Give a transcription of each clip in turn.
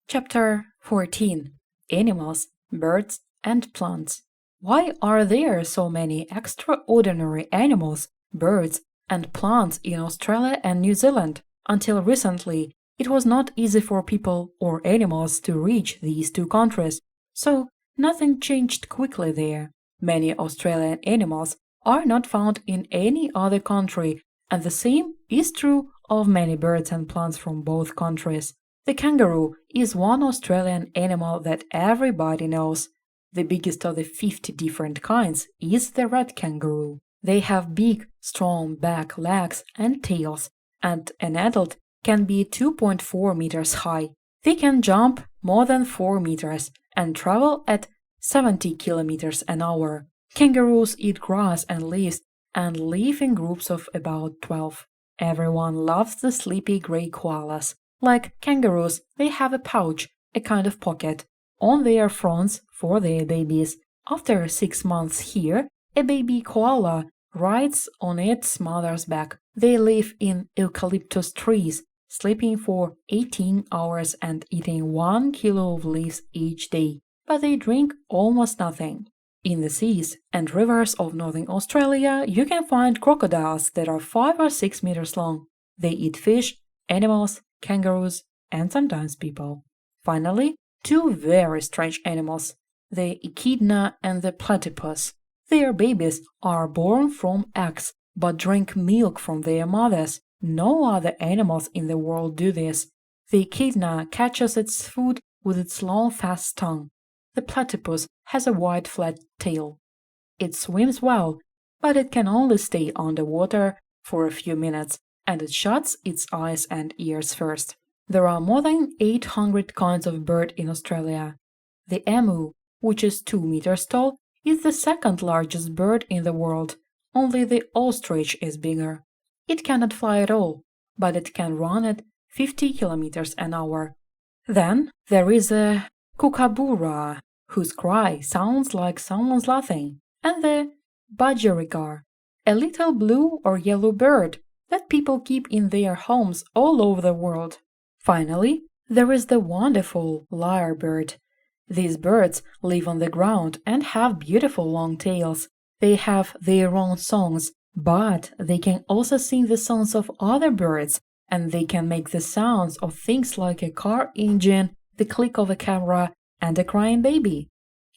Chapter 14: Animals, Birds, and Plants. Why are there so many extraordinary animals, birds, and plants in Australia and New Zealand? Until recently, it was not easy for people or animals to reach these two countries, so nothing changed quickly there. Many Australian animals are not found in any other country, and the same is true of many birds and plants from both countries. The kangaroo is one Australian animal that everybody knows. The biggest of the 50 different kinds is the red kangaroo. They have big, strong back legs and tails, and an adult can be 2.4 meters high. They can jump more than 4 meters and travel at 70 kilometers an hour. Kangaroos eat grass and leaves and live in groups of about 12. Everyone loves the sleepy gray koalas. Like kangaroos, they have a pouch, a kind of pocket, on their fronts for their babies. After 6 months here, a baby koala rides on its mother's back. They live in eucalyptus trees, sleeping for 18 hours and eating 1 kilo of leaves each day, but they drink almost nothing. In the seas and rivers of northern Australia, you can find crocodiles that are 5 or 6 meters long. They eat fish, animals, kangaroos, and sometimes people. Finally, two very strange animals, the echidna and the platypus. Their babies are born from eggs, but drink milk from their mothers. No other animals in the world do this. The echidna catches its food with its long, fast tongue. The platypus has a wide, flat tail. It swims well, but it can only stay underwater for a few minutes, and it shuts its eyes and ears first. There are more than 800 kinds of bird in Australia. The emu, which is 2 meters tall, is the second largest bird in the world. Only the ostrich is bigger. It cannot fly at all, but it can run at 50 kilometers an hour. Then there is a kookaburra, whose cry sounds like someone's laughing, and the budgerigar, a little blue or yellow bird that people keep in their homes all over the world. Finally, there is the wonderful lyrebird. These birds live on the ground and have beautiful long tails. They have their own songs, but they can also sing the songs of other birds, and they can make the sounds of things like a car engine, the click of a camera, and a crying baby.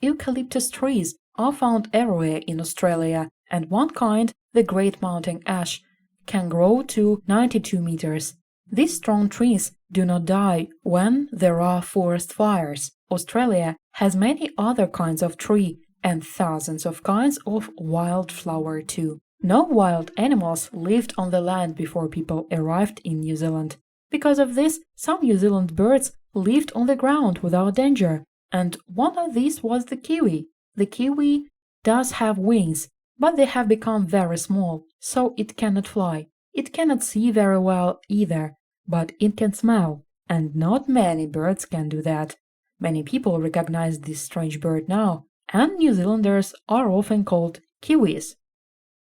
Eucalyptus trees are found everywhere in Australia, and one kind, the great mountain ash, can grow to 92 meters. These strong trees do not die when there are forest fires. Australia has many other kinds of tree and thousands of kinds of wildflower too. No wild animals lived on the land before people arrived in New Zealand. Because of this, some New Zealand birds lived on the ground without danger, and one of these was the kiwi. The kiwi does have wings, but they have become very small, so it cannot fly. It cannot see very well either, but it can smell, and not many birds can do that. Many people recognize this strange bird now, and New Zealanders are often called kiwis.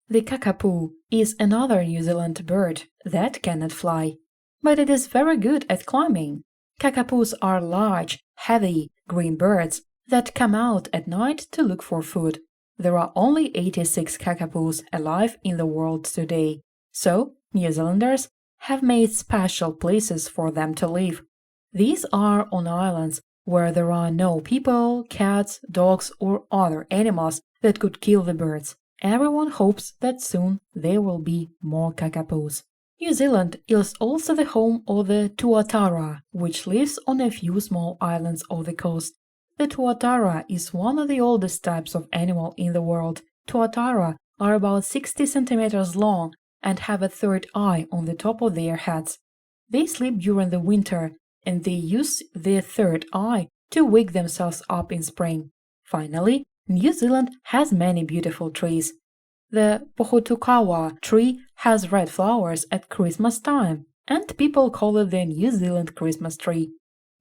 The kakapoo is another New Zealand bird that cannot fly, but it is very good at climbing. Kakapoos are large, heavy, green birds that come out at night to look for food. There are only 86 kakapoos alive in the world today, so New Zealanders have made special places for them to live. These are on islands where there are no people, cats, dogs, or other animals that could kill the birds. Everyone hopes that soon there will be more kakapoos. New Zealand is also the home of the tuatara, which lives on a few small islands of the coast. The tuatara is one of the oldest types of animal in the world. Tuatara are about 60 centimeters long and have a third eye on the top of their heads. They sleep during the winter, and they use their third eye to wake themselves up in spring. Finally, New Zealand has many beautiful trees. The pohutukawa tree has red flowers at Christmas time, and people call it the New Zealand Christmas tree.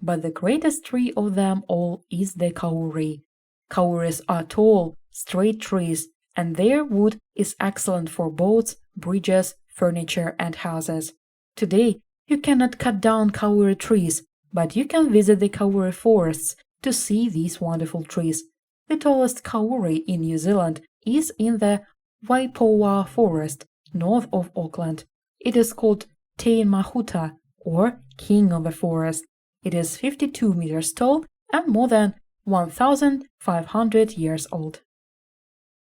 But the greatest tree of them all is the kauri. Kauris are tall, straight trees, and their wood is excellent for boats, bridges, furniture, and houses. Today, you cannot cut down kauri trees, but you can visit the kauri forests to see these wonderful trees. The tallest kauri in New Zealand is in the Waipoua forest, north of Auckland. It is called Te Mahuta, or King of the Forest. It is 52 meters tall and more than 1,500 years old.